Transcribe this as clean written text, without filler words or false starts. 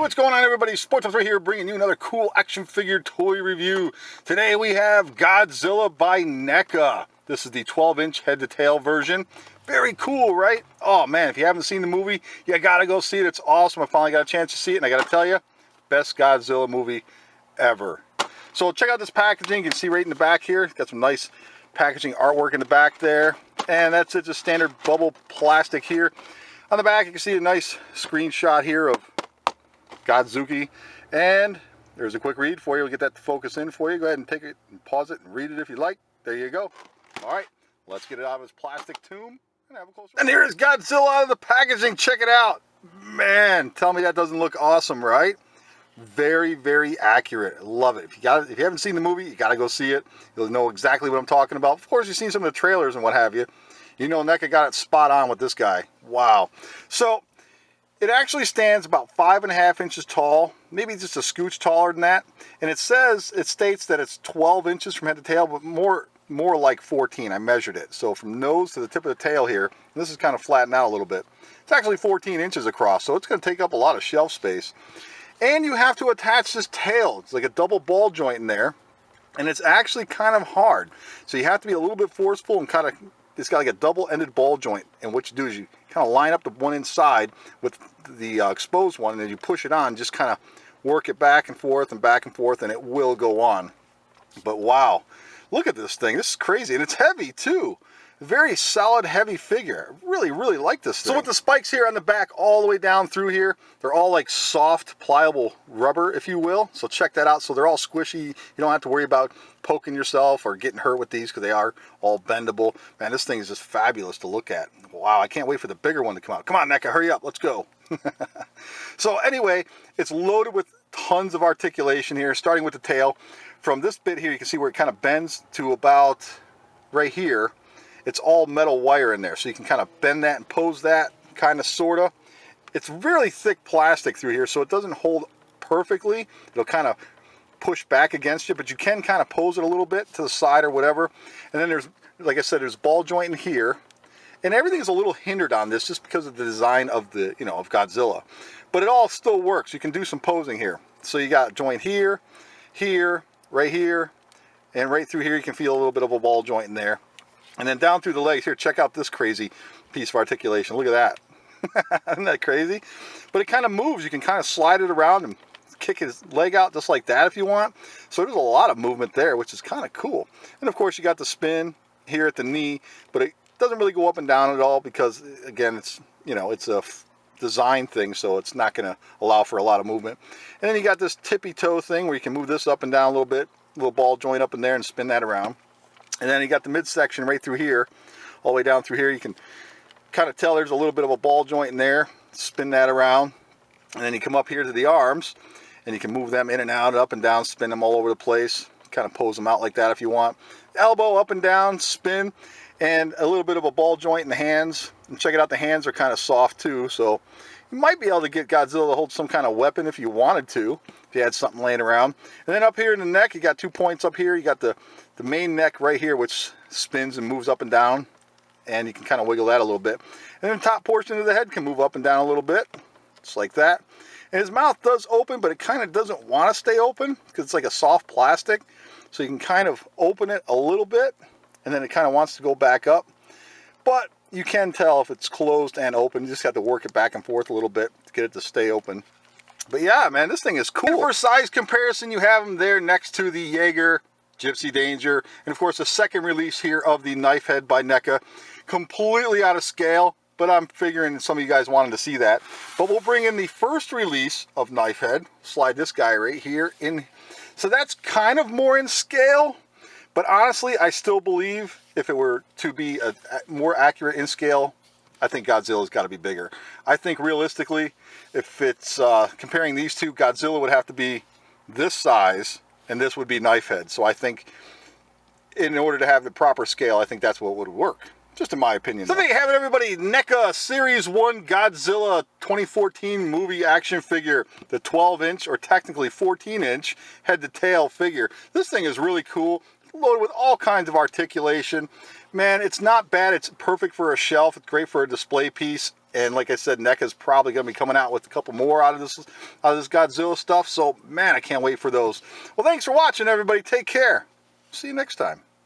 what's going on, everybody? Sports right here, bringing you another cool action figure toy review. Today we have Godzilla by Neca. This is the 12-inch head-to-tail version. Very cool, right? Oh man, if you haven't seen the movie, you gotta go see it. It's awesome. I finally got a chance to see it, and I gotta tell you, best Godzilla movie ever. So check out this packaging. You can see right in the back here, got some nice packaging artwork in the back there, and that's it, just standard bubble plastic here. On the back, you can see a nice screenshot here of Godzilla, and there's a quick read for you. We'll get that to focus in for you. Go ahead and take it and pause it and read it if you like. There you go. All right, let's get it out of its plastic tomb and have a closer look. And here is Godzilla out of the packaging. Check it out. Man, tell me that doesn't look awesome, right? Very, very accurate. I love it. If you haven't seen the movie, you got to go see it. You'll know exactly what I'm talking about. Of course, you've seen some of the trailers and what have you. You know, Neca got it spot on with this guy. Wow. So it actually stands about 5.5 inches tall, maybe just a scooch taller than that. And it states that it's 12 inches from head to tail, but more like 14. I measured it. So from nose to the tip of the tail here, and this is kind of flattened out a little bit. It's actually 14 inches across, so it's going to take up a lot of shelf space. And you have to attach this tail. It's like a double ball joint in there, and it's actually kind of hard. So you have to be a little bit forceful and kind of, it's got like a double-ended ball joint. And what you do is you kind of line up the one inside with the exposed one, and then you push it on, just kind of work it back and forth, and it will go on. But wow, look at this thing. This is crazy, and it's heavy too. Very solid, heavy figure. Really, really like this thing. So with the spikes here on the back all the way down through here, they're all like soft, pliable rubber, if you will. So check that out. So they're all squishy. You don't have to worry about poking yourself or getting hurt with these because they are all bendable. Man, this thing is just fabulous to look at. Wow, I can't wait for the bigger one to come out. Come on, Neca, hurry up. Let's go. So anyway, it's loaded with tons of articulation here, starting with the tail. From this bit here, you can see where it kind of bends to about right here. It's all metal wire in there, so you can kind of bend that and pose that, kind of, sort of. It's really thick plastic through here, so it doesn't hold perfectly. It'll kind of push back against you, but you can kind of pose it a little bit to the side or whatever. And then there's, like I said, there's ball joint in here. And everything's a little hindered on this just because of the design of the, of Godzilla. But it all still works. You can do some posing here. So you got joint here, here, right here, and right through here you can feel a little bit of a ball joint in there. And then down through the legs here, check out this crazy piece of articulation. Look at that. Isn't that crazy? But it kind of moves. You can kind of slide it around and kick his leg out just like that if you want. So there's a lot of movement there, which is kind of cool. And of course you got the spin here at the knee, but it doesn't really go up and down at all because, again, it's, it's a design thing, so it's not going to allow for a lot of movement. And then you got this tippy toe thing where you can move this up and down a little bit, little ball joint up in there and spin that around. And then you got the midsection right through here, all the way down through here. You can kind of tell there's a little bit of a ball joint in there. Spin that around. And then you come up here to the arms, and you can move them in and out, up and down, spin them all over the place. Kind of pose them out like that if you want. Elbow up and down, spin, and a little bit of a ball joint in the hands. And check it out, the hands are kind of soft too, so you might be able to get Godzilla to hold some kind of weapon if you wanted to, if you had something laying around. And then up here in the neck, you got 2 points up here. You got the main neck right here, which spins and moves up and down, and you can kind of wiggle that a little bit. And then the top portion of the head can move up and down a little bit, just like that. And his mouth does open, but it kind of doesn't want to stay open because it's like a soft plastic. So you can kind of open it a little bit, and then it kind of wants to go back up. But you can tell if it's closed and open. You just have to work it back and forth a little bit to get it to stay open. But yeah, man, this thing is cool. And for size comparison, you have them there next to the Jaeger, Gypsy Danger, and of course the second release here of the Knife Head by Neca. Completely out of scale, but I'm figuring some of you guys wanted to see that. But we'll bring in the first release of Knife Head. Slide this guy right here in. So that's kind of more in scale, but honestly, I still believe if it were to be a more accurate in scale, I think Godzilla's got to be bigger. I think realistically, if it's comparing these two, Godzilla would have to be this size, and this would be Knife Head. So I think in order to have the proper scale, I think that's what would work. Just in my opinion. So there you have it, everybody. Neca Series 1 Godzilla 2014 movie action figure. The 12-inch, or technically 14-inch, head-to-tail figure. This thing is really cool. Loaded with all kinds of articulation. Man, it's not bad. It's perfect for a shelf. It's great for a display piece. And like I said, Neca's probably going to be coming out with a couple more out of this Godzilla stuff. So, man, I can't wait for those. Well, thanks for watching, everybody. Take care. See you next time.